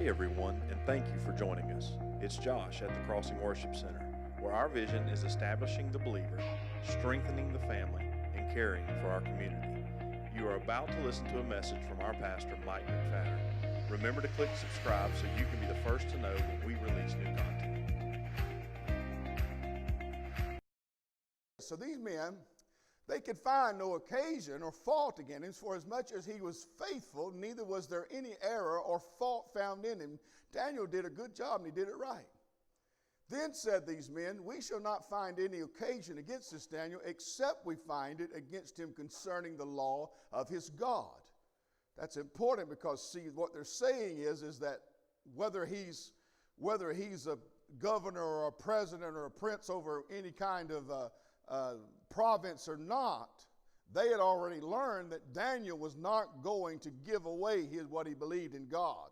Hey everyone, and thank you for joining us. It's Josh at the Crossing Worship Center, where our vision is establishing the believer, strengthening the family, and caring for our community. You are about to listen to a message from our pastor, McFatter. Remember to click subscribe so you can be the first to know when we release new content. So these men, they could find no occasion or fault against him, for as much as he was faithful, neither was there any error or fault found in him. Daniel did a good job, and he did it right. Then said these men, we shall not find any occasion against this Daniel, except we find it against him concerning the law of his God. That's important because, see, what they're saying is that whether he's a governor or a president or a prince over any kind of province or not, they had already learned that Daniel was not going to give away what he believed in God.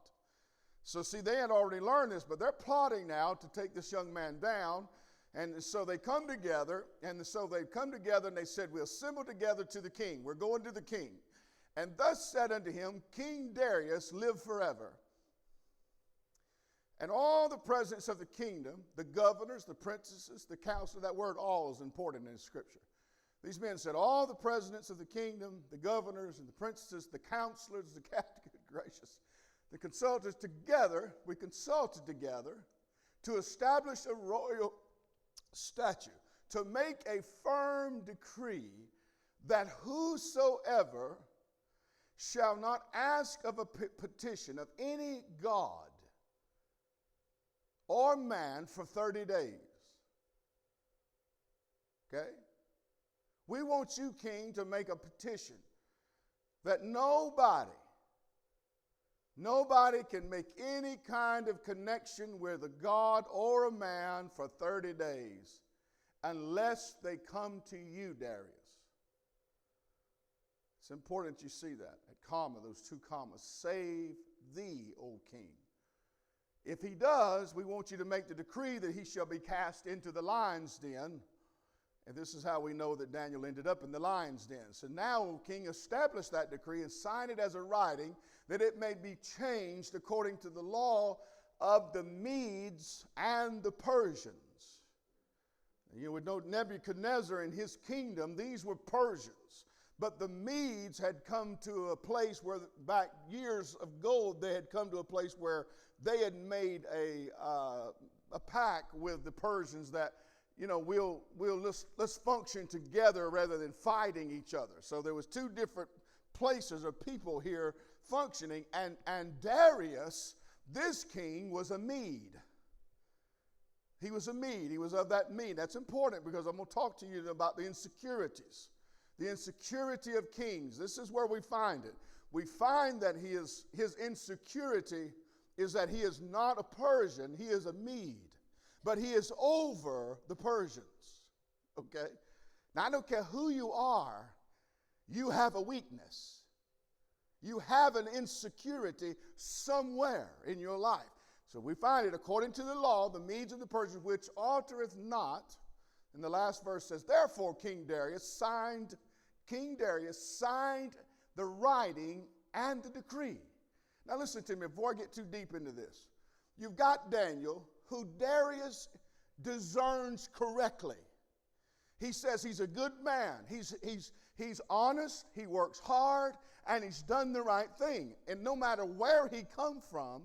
So see, they had already learned this, but they're plotting now to take this young man down. And so they come together, and they said, we'll assemble together to the king. We're going to the king. And thus said unto him, King Darius, live forever. And all the presidents of the kingdom, the governors, the princesses, the counselors, that word all is important in Scripture. These men said, all the presidents of the kingdom, the governors and the princesses, the counselors, the good gracious, the consultants together, we consulted together to establish a royal statute, to make a firm decree that whosoever shall not ask of a petition of any god or man for 30 days. Okay? We want you, king, to make a petition that nobody can make any kind of connection with a god or a man for 30 days unless they come to you, Darius. It's important you see that. At comma, those two commas. Save thee, O king. If he does, we want you to make the decree that he shall be cast into the lion's den. And this is how we know that Daniel ended up in the lion's den. So now, O king, establish that decree and sign it as a writing that it may be changed according to the law of the Medes and the Persians. You would know Nebuchadnezzar and his kingdom, these were Persians. But the Medes had come to a place where, back years ago, they had come to a place where they had made a pact with the Persians that, let's function together rather than fighting each other. So there was two different places of people here functioning, and Darius, this king, was a Mede. He was a Mede. He was of that Mede. That's important because I'm going to talk to you about the insecurities. The insecurity of kings. This is where we find it. We find that his insecurity is that he is not a Persian, he is a Mede. But he is over the Persians. Okay? Now, I don't care who you are, you have a weakness. You have an insecurity somewhere in your life. So we find it according to the law, the Medes and the Persians, which altereth not. And the last verse says, therefore King Darius signed the writing and the decree. Now listen to me before I get too deep into this. You've got Daniel, who Darius discerns correctly. He says he's a good man. He's honest, he works hard, and he's done the right thing. And no matter where he come from,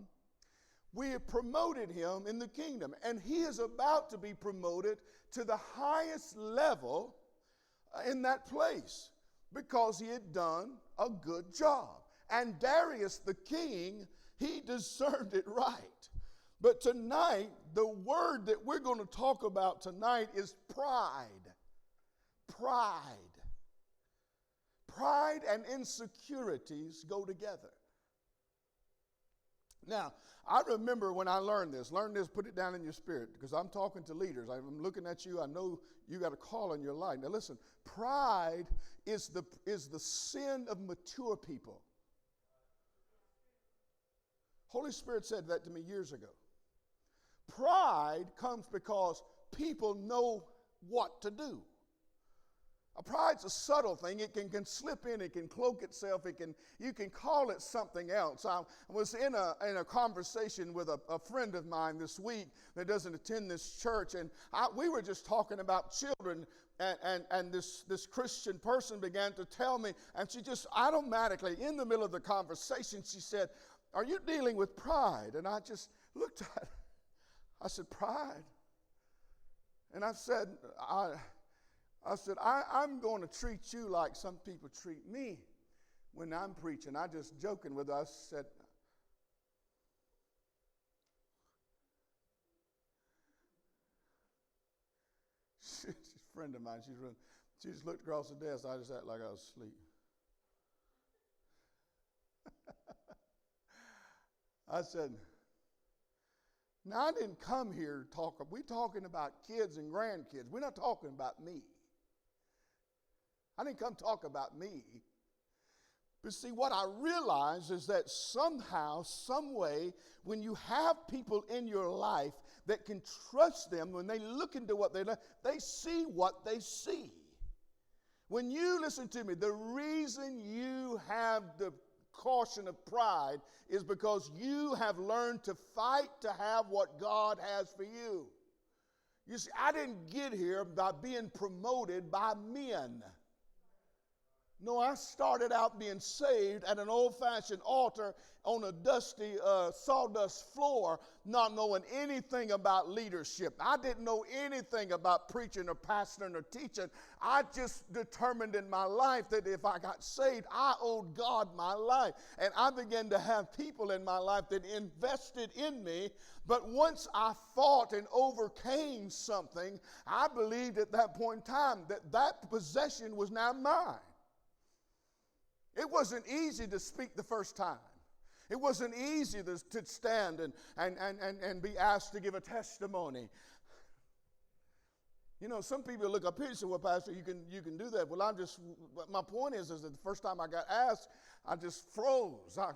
we have promoted him in the kingdom. And he is about to be promoted to the highest level in that place because he had done a good job. And Darius, the king, he discerned it right. But tonight, the word that we're going to talk about tonight is pride. Pride. Pride and insecurities go together. Now, I remember when I learned this, put it down in your spirit, because I'm talking to leaders. I'm looking at you. I know you got a call in your life. Now listen, pride is the sin of mature people. Holy Spirit said that to me years ago. Pride comes because people know what to do. Pride's a subtle thing. It can slip in. It can cloak itself. You can call it something else. I was in a conversation with a friend of mine this week that doesn't attend this church, and we were just talking about children, and this Christian person began to tell me, and she just automatically, in the middle of the conversation, she said, "Are you dealing with pride?" And I just looked at her. I said, "Pride?" And I said, I'm going to treat you like some people treat me when I'm preaching. I just joking with us said, she's a friend of mine. She just looked across the desk. I just acted like I was asleep. I said, "Now I didn't come here to talk. We're talking about kids and grandkids. We're not talking about me. I didn't come talk about me." But see, what I realize is that somehow, some way, when you have people in your life that can trust them, when they look into what they see what they see. When you listen to me, the reason you have the caution of pride is because you have learned to fight to have what God has for you. You see, I didn't get here by being promoted by men. No, I started out being saved at an old-fashioned altar on a dusty sawdust floor, not knowing anything about leadership. I didn't know anything about preaching or pastoring or teaching. I just determined in my life that if I got saved, I owed God my life. And I began to have people in my life that invested in me. But once I fought and overcame something, I believed at that point in time that possession was now mine. It wasn't easy to speak the first time. It wasn't easy to stand and be asked to give a testimony. You know, some people look up here and say, "Well, Pastor, you can do that." Well, my point is that the first time I got asked, I just froze. I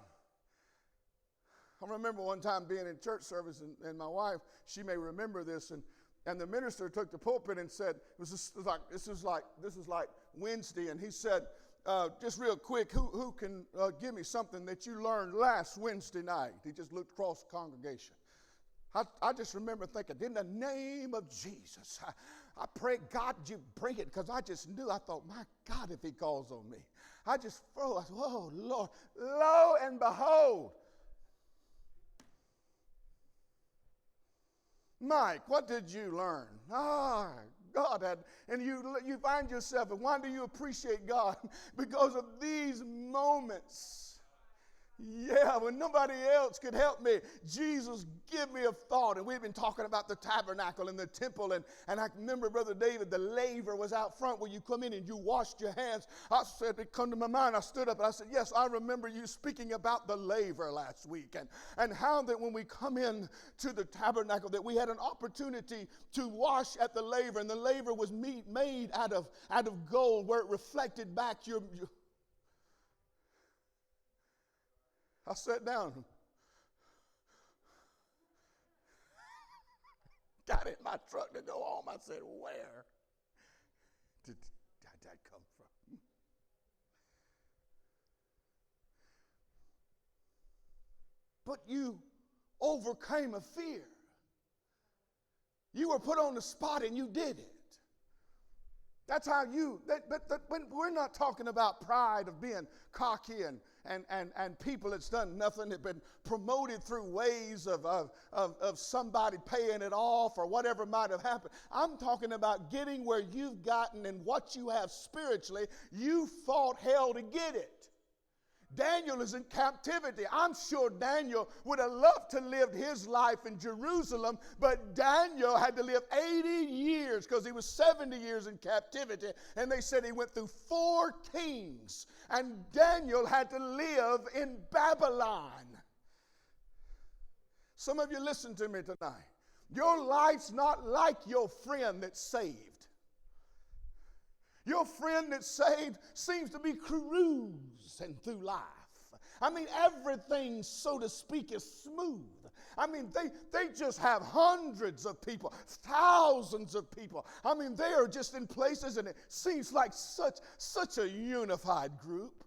remember one time being in church service, and my wife, she may remember this, and the minister took the pulpit and said, this was like Wednesday, and he said, "Just real quick, who can give me something that you learned last Wednesday night?" He just looked across the congregation. I just remember thinking, in the name of Jesus, I pray, God, you bring it, because I just knew. I thought, my God, if he calls on me. I just froze. I said, "Oh, Lord." Lo and behold, Mike, what did you learn? God had, and you find yourself, and why do you appreciate God? Because of these moments. Yeah, when nobody else could help me, Jesus, give me a thought. And we've been talking about the tabernacle and the temple, and I remember, Brother David, the laver was out front where you come in and you washed your hands. I said, it come to my mind, I stood up and I said, "Yes, I remember you speaking about the laver last week, and how that when we come in to the tabernacle that we had an opportunity to wash at the laver, and the laver was made out of gold where it reflected back your." I sat down, got in my truck to go home. I said, "Where did that come from?" But you overcame a fear. You were put on the spot and you did it. That's how but we're not talking about pride of being cocky and people that's done nothing, have been promoted through ways of somebody paying it off or whatever might have happened. I'm talking about getting where you've gotten and what you have spiritually. You fought hell to get it. Daniel is in captivity. I'm sure Daniel would have loved to live his life in Jerusalem, but Daniel had to live 80 years because he was 70 years in captivity. And they said he went through 4 kings, and Daniel had to live in Babylon. Some of you listen to me tonight. Your life's not like your friend that's saved. Your friend that's saved seems to be cruising through life. I mean, everything, so to speak, is smooth. I mean, they just have hundreds of people, thousands of people. I mean, they are just in places, and it seems like such a unified group.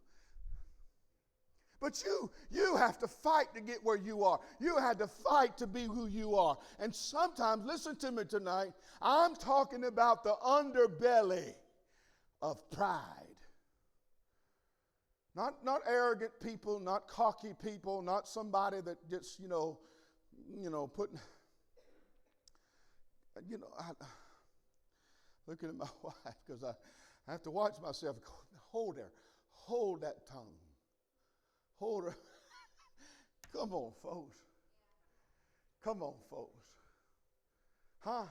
But you have to fight to get where you are. You had to fight to be who you are. And sometimes, listen to me tonight, I'm talking about the underbelly of pride. Not arrogant people, not cocky people, not somebody that just, putting, looking at my wife, because I have to watch myself. Hold that tongue. Hold her. Come on, folks. Come on, folks. Huh?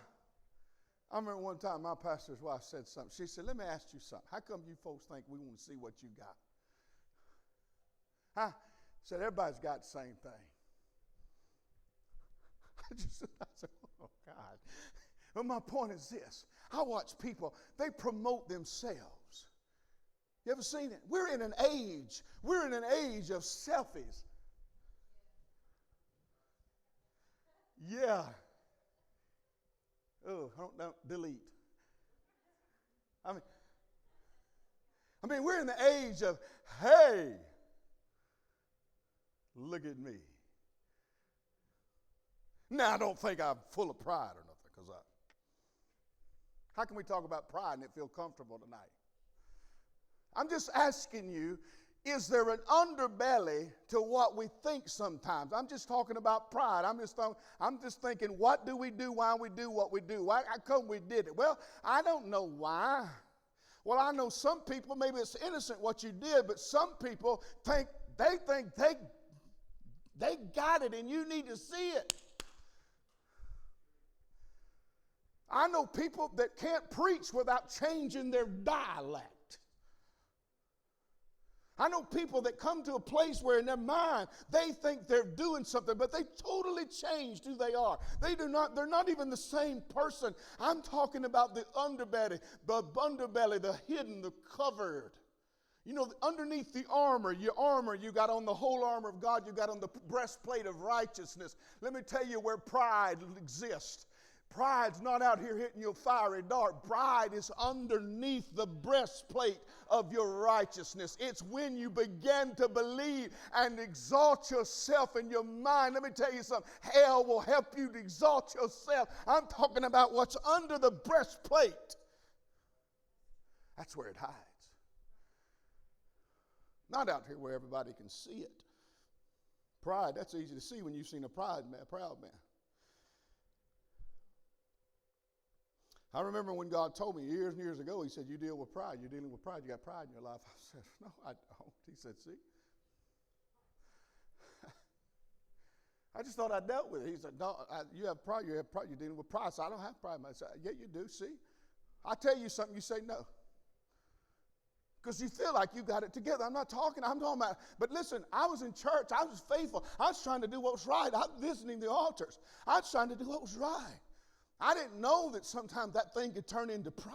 I remember one time my pastor's wife said something. She said, let me ask you something. How come you folks think we want to see what you got? Huh? Said, everybody's got the same thing. I said, oh, God. But my point is this. I watch people, they promote themselves. You ever seen it? We're in an age of selfies. Yeah. Oh, don't delete. I mean, we're in the age of, hey, look at me. Now, I don't think I'm full of pride or nothing, because how can we talk about pride and it feel comfortable tonight? I'm just asking you, is there an underbelly to what we think sometimes? I'm just talking about pride. I'm just thinking, what do we do, why we do what we do? How come we did it? Well, I don't know why. Well, I know some people, maybe it's innocent what you did, but some people think they got it and you need to see it. I know people that can't preach without changing their dialect. I know people that come to a place where in their mind they think they're doing something, but they totally changed who they are. They're not even the same person. I'm talking about the underbelly, the hidden, the covered. Underneath the armor, you got on the whole armor of God, you got on the breastplate of righteousness. Let me tell you where pride exists. Pride's not out here hitting your fiery dart. Pride is underneath the breastplate of your righteousness. It's when you begin to believe and exalt yourself in your mind. Let me tell you something. Hell will help you to exalt yourself. I'm talking about what's under the breastplate. That's where it hides. Not out here where everybody can see it. Pride, that's easy to see when you've seen a proud man. I remember when God told me years and years ago, he said, you deal with pride. You're dealing with pride. You got pride in your life. I said, no, I don't. He said, see? I just thought I dealt with it. He said, no, you have pride. You're dealing with pride. So I don't have pride. I said, yeah, you do, see? I tell you something, you say no. Because you feel like you got it together. I'm talking about, but listen, I was in church. I was faithful. I was trying to do what was right. I was visiting the altars. I was trying to do what was right. I didn't know that sometimes that thing could turn into pride.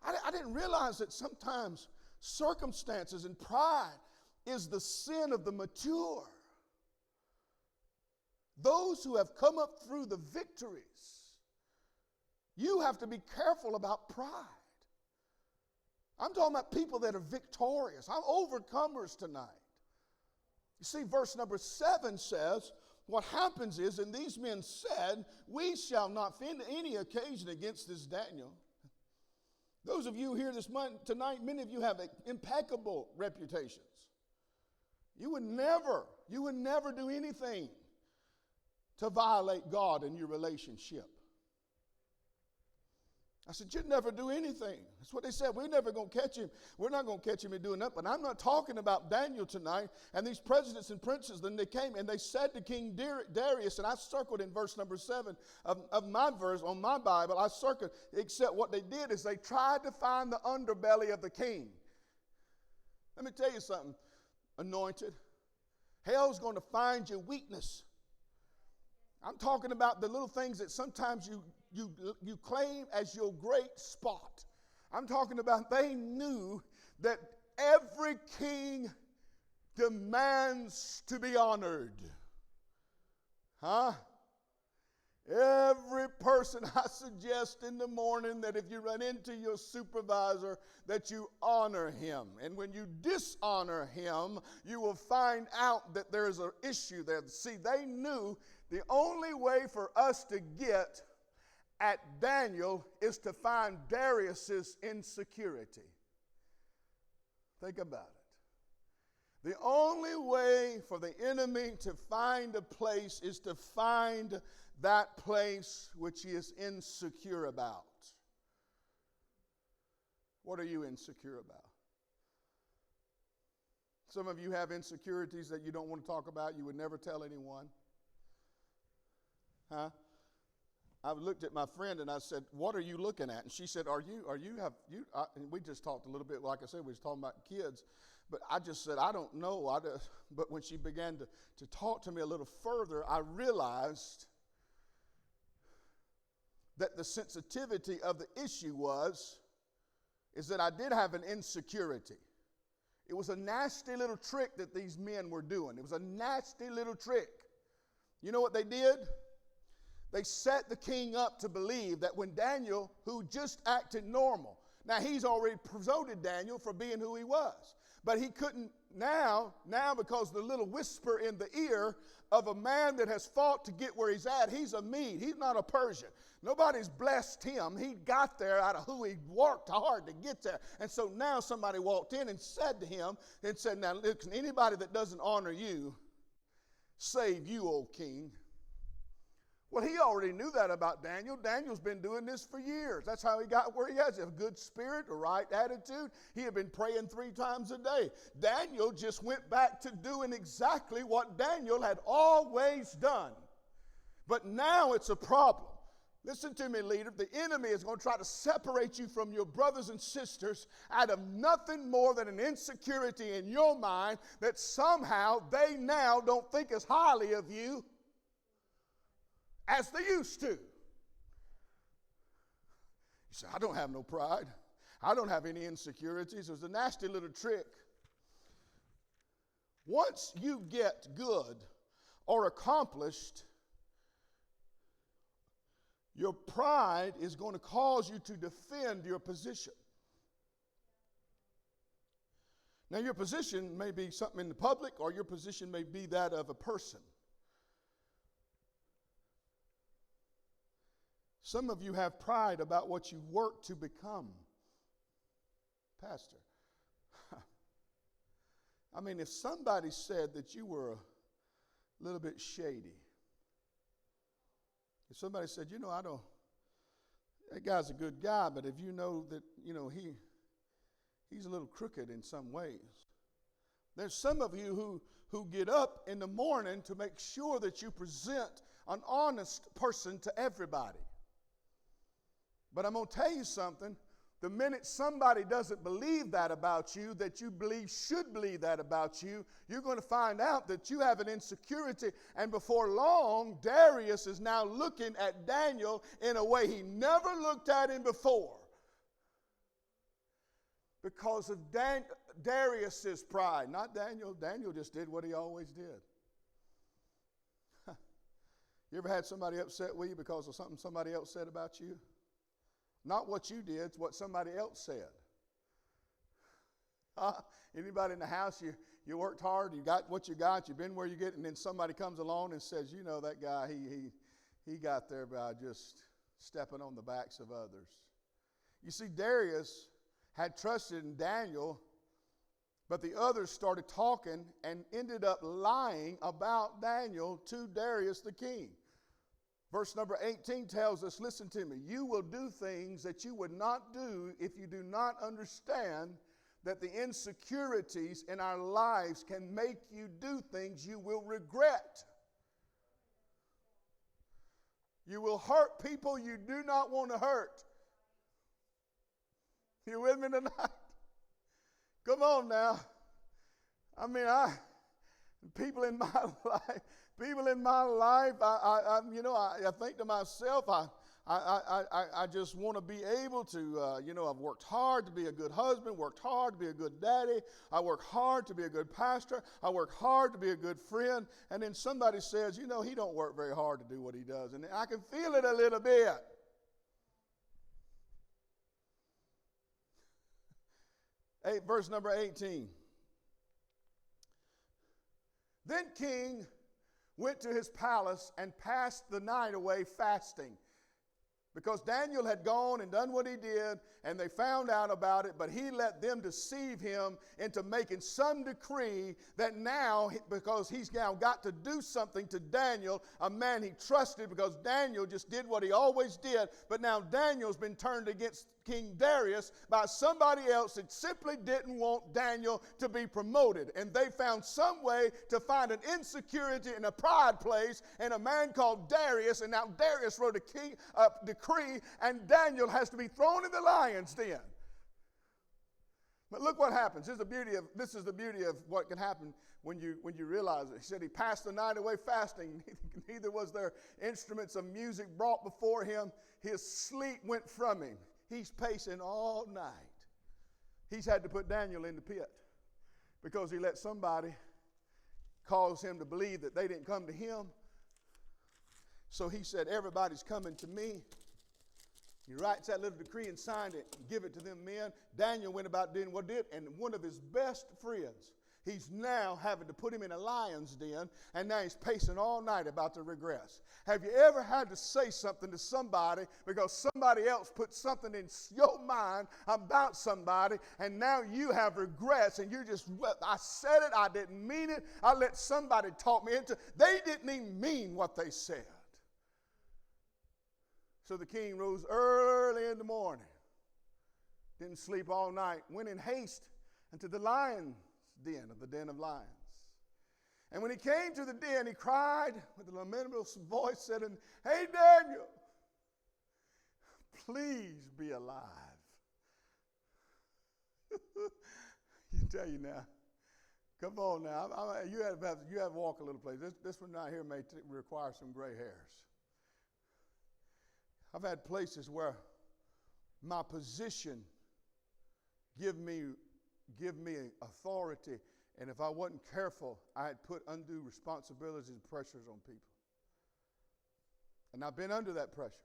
I didn't realize that sometimes circumstances and pride is the sin of the mature. Those who have come up through the victories. You have to be careful about pride. I'm talking about people that are victorious. I'm overcomers tonight. You see, verse number 7 says, what happens is, and these men said, we shall not find any occasion against this Daniel. Those of you here tonight, many of you have impeccable reputations. You would never do anything to violate God in your relationship. I said, you'd never do anything. That's what they said. We're never going to catch him. We're not going to catch him in doing that. But I'm not talking about Daniel tonight. And these presidents and princes, then they came and they said to King Darius, and I circled in verse number 7 of my verse on my Bible, I circled, except what they did is they tried to find the underbelly of the king. Let me tell you something, anointed. Hell's going to find your weakness. I'm talking about the little things that sometimes you claim as your great spot. I'm talking about they knew that every king demands to be honored. Huh? Every person, I suggest in the morning that if you run into your supervisor, that you honor him. And when you dishonor him, you will find out that there's an issue there. See, they knew the only way for us to get at Daniel is to find Darius's insecurity. Think about it. The only way for the enemy to find a place is to find that place which he is insecure about. What are you insecure about? Some of you have insecurities that you don't want to talk about. You would never tell anyone. Huh? I looked at my friend and I said, "What are you looking at?" And she said, and we just talked a little bit, like I said, we was talking about kids. But I just said, I don't know. But when she began to talk to me a little further, I realized that the sensitivity of the issue is that I did have an insecurity. It was a nasty little trick that these men were doing. It was a nasty little trick. You know what they did? They set the king up to believe that when Daniel, who just acted normal, now he's already promoted Daniel for being who he was, but he couldn't now because the little whisper in the ear of a man that has fought to get where he's at, he's a Mede, he's not a Persian. Nobody's blessed him. He got there out of who he worked hard to get there. And so now somebody walked in and said to him, now listen, anybody that doesn't honor you, save you, O king. Well, he already knew that about Daniel. Daniel's been doing this for years. That's how he got where he has a good spirit, a right attitude. He had been praying 3 times a day. Daniel just went back to doing exactly what Daniel had always done. But now it's a problem. Listen to me, leader. The enemy is going to try to separate you from your brothers and sisters out of nothing more than an insecurity in your mind that somehow they now don't think as highly of you as they used to. You say, I don't have no pride. I don't have any insecurities. It was a nasty little trick. Once you get good or accomplished, your pride is going to cause you to defend your position. Now, your position may be something in the public, or your position may be that of a person. Some of you have pride about what you work to become. Pastor, I mean, if somebody said that you were a little bit shady, if somebody said, that guy's a good guy, but if you know that, he's a little crooked in some ways. There's some of you who get up in the morning to make sure that you present an honest person to everybody. But I'm going to tell you something. The minute somebody doesn't believe that about you, that you believe should believe that about you, you're going to find out that you have an insecurity. And before long, Darius is now looking at Daniel in a way he never looked at him before. Because of Darius's pride. Not Daniel. Daniel just did what he always did. You ever had somebody upset with you because of something somebody else said about you? Not what you did, it's what somebody else said. Anybody in the house, you worked hard, you got what you got, you've been where you get, and then somebody comes along and says, that guy, he got there by just stepping on the backs of others. You see, Darius had trusted in Daniel, but the others started talking and ended up lying about Daniel to Darius the king. Verse number 18 tells us, listen to me, you will do things that you would not do if you do not understand that the insecurities in our lives can make you do things you will regret. You will hurt people you do not want to hurt. You with me tonight? Come on now. I mean, people in my life, I think to myself, I just want to be able to, I've worked hard to be a good husband, worked hard to be a good daddy. I work hard to be a good pastor. I work hard to be a good friend. And then somebody says, he don't work very hard to do what he does. And I can feel it a little bit. Verse number 18. Then King went to his palace and passed the night away fasting. Because Daniel had gone and done what he did, and they found out about it, but he let them deceive him into making some decree that now, because he's now got to do something to Daniel, a man he trusted, because Daniel just did what he always did, but now Daniel's been turned against King Darius by somebody else that simply didn't want Daniel to be promoted. And they found some way to find an insecurity in a pride place in a man called Darius. And now Darius wrote a decree, and Daniel has to be thrown in the lion's den. But look what happens. This is the beauty of what can happen when you realize it. He said he passed the night away fasting. Neither was there instruments of music brought before him. His sleep went from him. He's pacing all night. He's had to put Daniel in the pit because he let somebody cause him to believe that they didn't come to him. So he said, everybody's coming to me. He writes that little decree and signed it and give it to them men. Daniel went about doing what he did, and one of his best friends, he's now having to put him in a lion's den, and now he's pacing all night about to regress. Have you ever had to say something to somebody because somebody else put something in your mind about somebody, and now you have regrets, and you just, I said it, I didn't mean it, I let somebody talk me into it. They didn't even mean what they said. So the king rose early in the morning, didn't sleep all night, went in haste into the lion's den, of the den of lions. And when he came to the den, he cried with a lamentable voice, said, "Hey, Daniel, please be alive." You tell you now. Come on now. You have to walk a little place. This one right here may require some gray hairs. I've had places where my position give me authority, and if I wasn't careful, I had put undue responsibilities and pressures on people. And I've been under that pressure.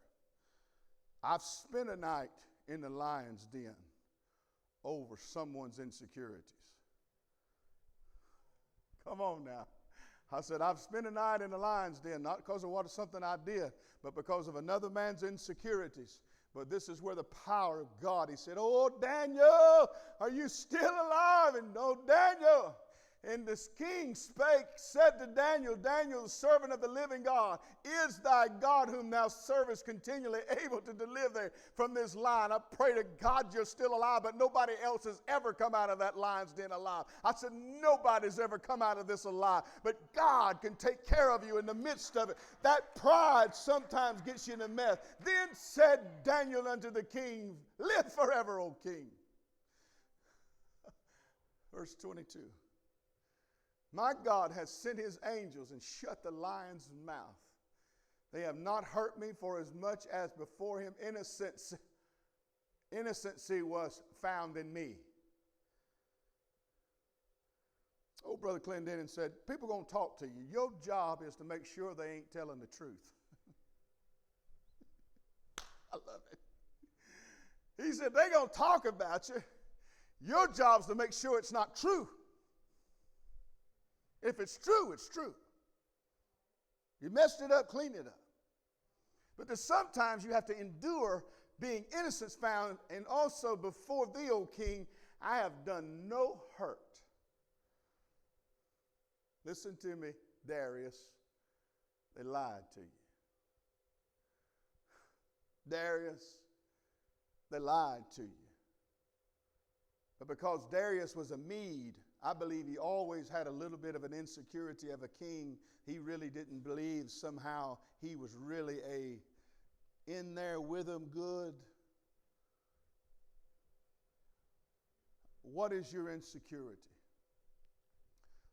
I've spent a night in the lion's den over someone's insecurities. Come on now. I said, I've spent a night in the lion's den, not because of something I did, but because of another man's insecurities. But this is where the power of God, he said, "Oh, Daniel, are you still alive?" And "No, Daniel." And this king said to Daniel, "Daniel, the servant of the living God, is thy God whom thou servest continually able to deliver from this lion?" I pray to God you're still alive, but nobody else has ever come out of that lion's den alive. I said, nobody's ever come out of this alive, but God can take care of you in the midst of it. That pride sometimes gets you in a mess. Then said Daniel unto the king, "Live forever, O king." Verse 22. "My God has sent his angels and shut the lion's mouth. They have not hurt me, for as much as before him innocency was found in me." Oh, Brother Clendenin said, people going to talk to you. Your job is to make sure they ain't telling the truth. I love it. He said, they're going to talk about you. Your job is to make sure it's not true. If it's true, it's true. You messed it up, clean it up. But there's sometimes you have to endure being innocence found, and also before thee, O king, I have done no hurt. Listen to me, Darius. They lied to you. Darius, they lied to you. But because Darius was a Mede, I believe he always had a little bit of an insecurity of a king. He really didn't believe somehow he was really in there with them good. What is your insecurity?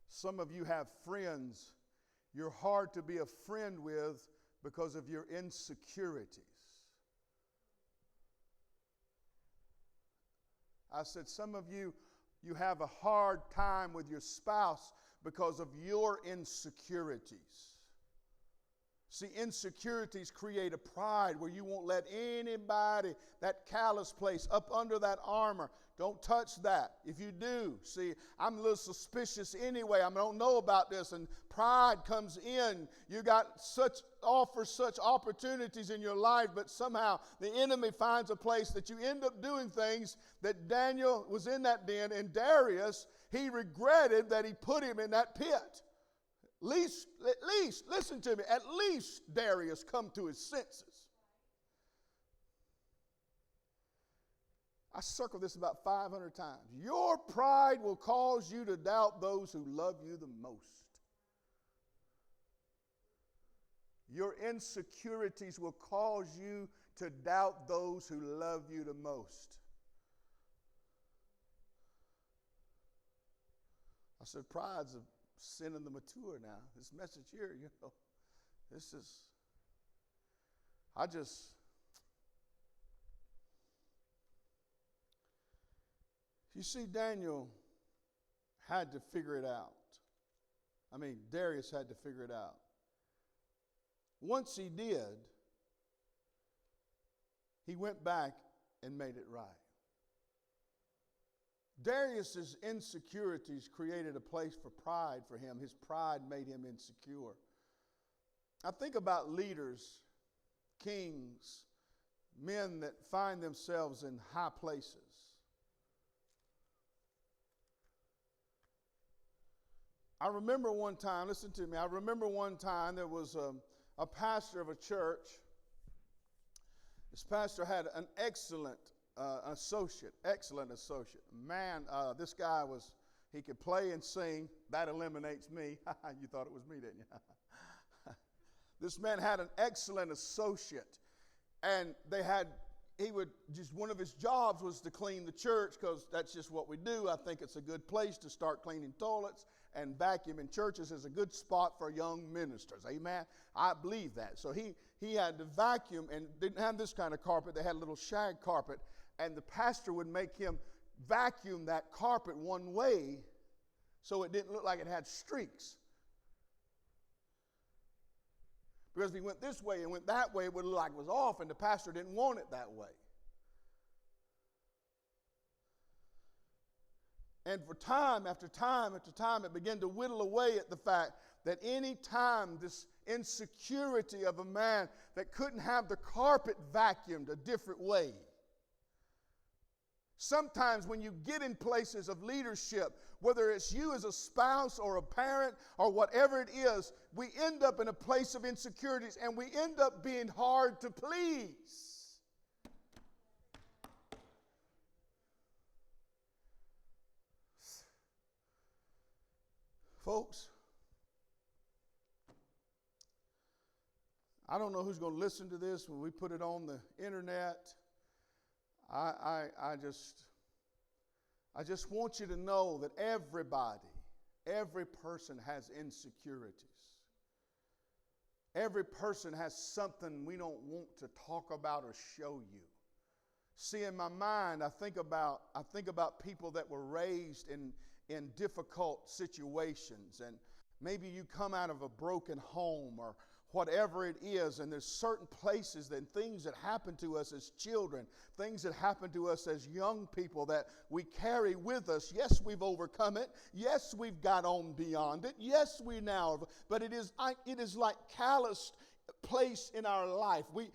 Some of you have friends you're hard to be a friend with because of your insecurities. I said, some of you, you have a hard time with your spouse because of your insecurities. See, insecurities create a pride where you won't let anybody, that callous place up under that armor, don't touch that. If you do, see, I'm a little suspicious anyway. I don't know about this, and pride comes in. You got such opportunities in your life, but somehow the enemy finds a place that you end up doing things that Daniel was in that den, and Darius, he regretted that he put him in that pit. At least, listen to me, at least Darius come to his senses. I circled this about 500 times. Your pride will cause you to doubt those who love you the most. Your insecurities will cause you to doubt those who love you the most. I said, pride's a sin in the mature now. This message here, this is, you see, Daniel had to figure it out. Darius had to figure it out. Once he did, he went back and made it right. Darius's insecurities created a place for pride for him. His pride made him insecure. I think about leaders, kings, men that find themselves in high places. I remember one time, listen to me, there was a pastor of a church. This pastor had an excellent associate. Man, this guy he could play and sing. That eliminates me. You thought it was me, didn't you? This man had an excellent associate. And one of his jobs was to clean the church, because that's just what we do. I think it's a good place to start cleaning toilets, and vacuuming churches is a good spot for young ministers. Amen? I believe that. So he had to vacuum, and didn't have this kind of carpet. They had a little shag carpet, and the pastor would make him vacuum that carpet one way so it didn't look like it had streaks. Because if he went this way and went that way, it would look like it was off, and the pastor didn't want it that way. And for time after time after time, it began to whittle away at the fact that any time this insecurity of a man that couldn't have the carpet vacuumed a different way. Sometimes when you get in places of leadership, whether it's you as a spouse or a parent or whatever it is, we end up in a place of insecurities, and we end up being hard to please. Folks, I don't know who's going to listen to this when we put it on the internet. I just want you to know that every person has insecurities. Every person has something we don't want to talk about or show you. See, in my mind, I think about people that were raised in difficult situations, and maybe you come out of a broken home or whatever it is, and there's certain places and things that happen to us as children, things that happen to us as young people that we carry with us. Yes, we've overcome it. Yes, we've got on beyond it. Yes, we now, but it is like calloused place in our life. We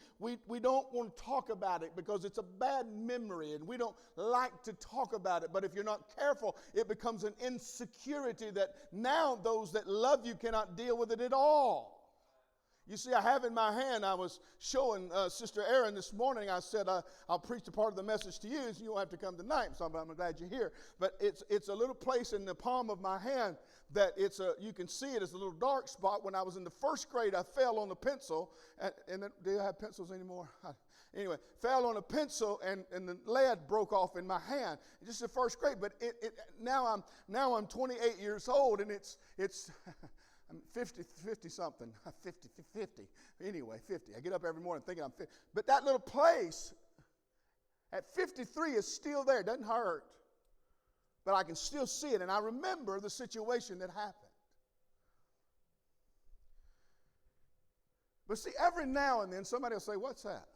don't want to talk about it because it's a bad memory, and we don't like to talk about it. But if you're not careful, it becomes an insecurity that now those that love you cannot deal with it at all. You see, I have in my hand, I was showing Sister Erin this morning, I said, I'll preach a part of the message to you, so you won't have to come tonight, so I'm glad you're here. But it's a little place in the palm of my hand that you can see it as a little dark spot. When I was in the first grade, I fell on a pencil, and do you have pencils anymore? Anyway, fell on a pencil, and the lead broke off in my hand. Just the first grade, but now I'm 28 years old, and it's I'm 50-something, 50. Anyway, 50. I get up every morning thinking I'm 50. But that little place, At 53, it's still there. It doesn't hurt. But I can still see it, and I remember the situation that happened. But see, every now and then somebody will say, "What's that?"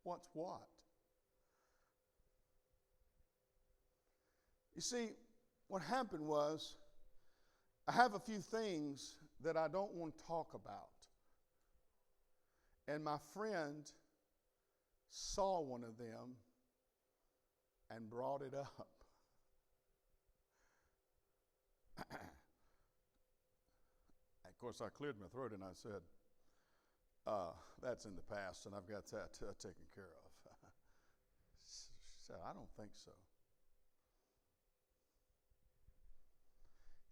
What's what? You see, what happened was, I have a few things that I don't want to talk about. And my friend saw one of them and brought it up. Of course, I cleared my throat and I said, that's in the past and I've got that taken care of. She said, "I don't think so."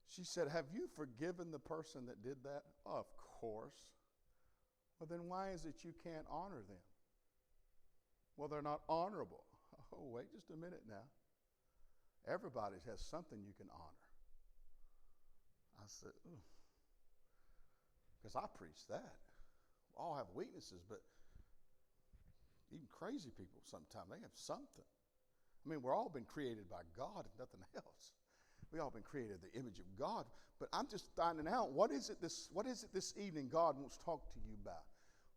She said, "Have you forgiven the person that did that?" "Of course." "Well, then why is it you can't honor them?" "Well, they're not honorable." "Oh, wait just a minute now. Everybody has something you can honor." I said, because I preach that. We all have weaknesses, but even crazy people sometimes, they have something. I mean, we're all been created by God and nothing else. We all been created in the image of God. But I'm just finding out, what is it this evening God wants to talk to you about?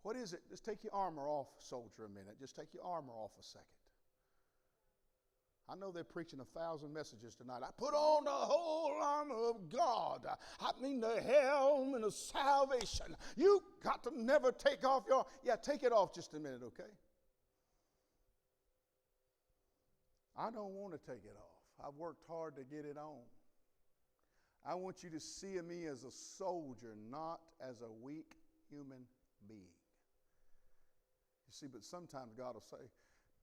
What is it? Just take your armor off, soldier, a minute. Just take your armor off a second. I know they're preaching 1,000 messages tonight. I put on the whole armor of God. I mean the helmet of salvation. You got to never take off your... Yeah, take it off just a minute, okay? I don't want to take it off. I've worked hard to get it on. I want you to see me as a soldier, not as a weak human being. You see, but sometimes God will say,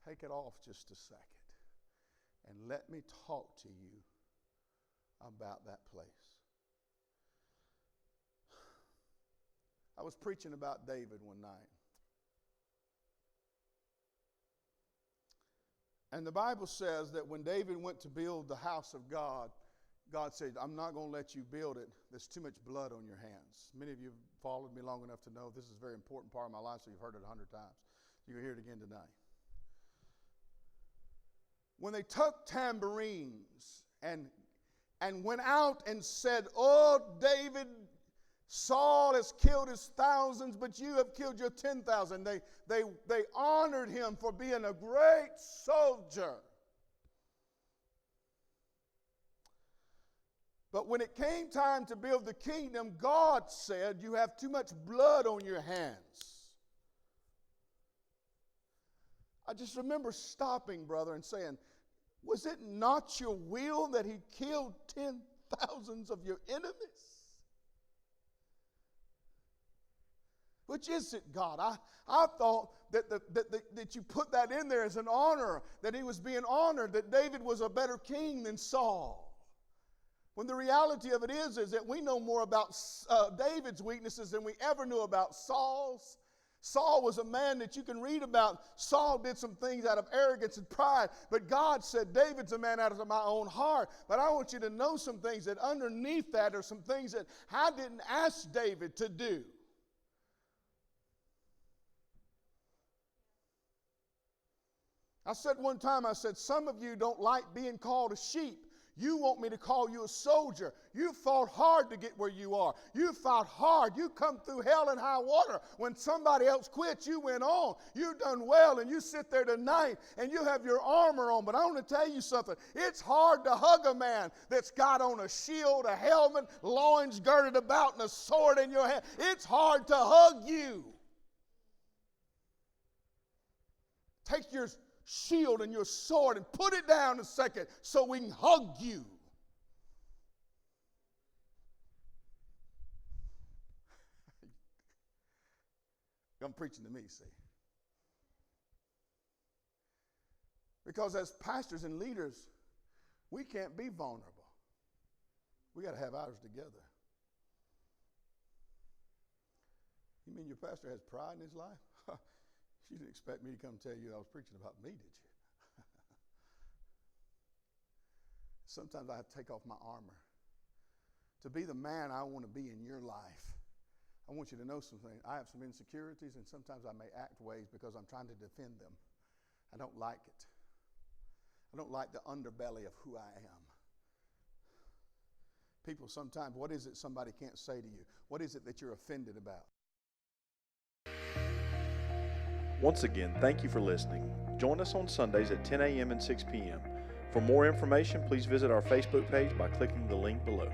"Take it off just a second and let me talk to you about that place." I was preaching about David one night. And the Bible says that when David went to build the house of God, God said, "I'm not going to let you build it. There's too much blood on your hands." Many of you have followed me long enough to know this is a very important part of my life, so you've heard it 100 times. You'll hear it again tonight. When they took tambourines and went out and said, "Oh, David, Saul has killed his thousands, but you have killed your 10,000. They honored him for being a great soldier. But when it came time to build the kingdom, God said, "You have too much blood on your hands." I just remember stopping, brother, and saying, "Was it not your will that he killed 10,000 of your enemies? Which is it, God?" I thought that you put that in there as an honor, that he was being honored, that David was a better king than Saul. When the reality of it is that we know more about David's weaknesses than we ever knew about Saul's. Saul was a man that you can read about. Saul did some things out of arrogance and pride, but God said, "David's a man out of my own heart." But I want you to know some things, that underneath that are some things that I didn't ask David to do. I said one time, I said, "Some of you don't like being called a sheep. You want me to call you a soldier. You fought hard to get where you are. You fought hard. You come through hell and high water. When somebody else quit, you went on. You done well, and you sit there tonight, and you have your armor on. But I want to tell you something. It's hard to hug a man that's got on a shield, a helmet, loins girded about, and a sword in your hand. It's hard to hug you. Take your shield and your sword and put it down a second so we can hug you. I'm preaching to me, see. Because as pastors and leaders, we can't be vulnerable. We got to have ours together. You mean your pastor has pride in his life? You didn't expect me to come tell you I was preaching about me, did you? Sometimes I have to take off my armor. To be the man I want to be in your life, I want you to know something. I have some insecurities, and sometimes I may act ways because I'm trying to defend them. I don't like it. I don't like the underbelly of who I am. People sometimes, what is it somebody can't say to you? What is it that you're offended about? Once again, thank you for listening. Join us on Sundays at 10 a.m. and 6 p.m. For more information, please visit our Facebook page by clicking the link below.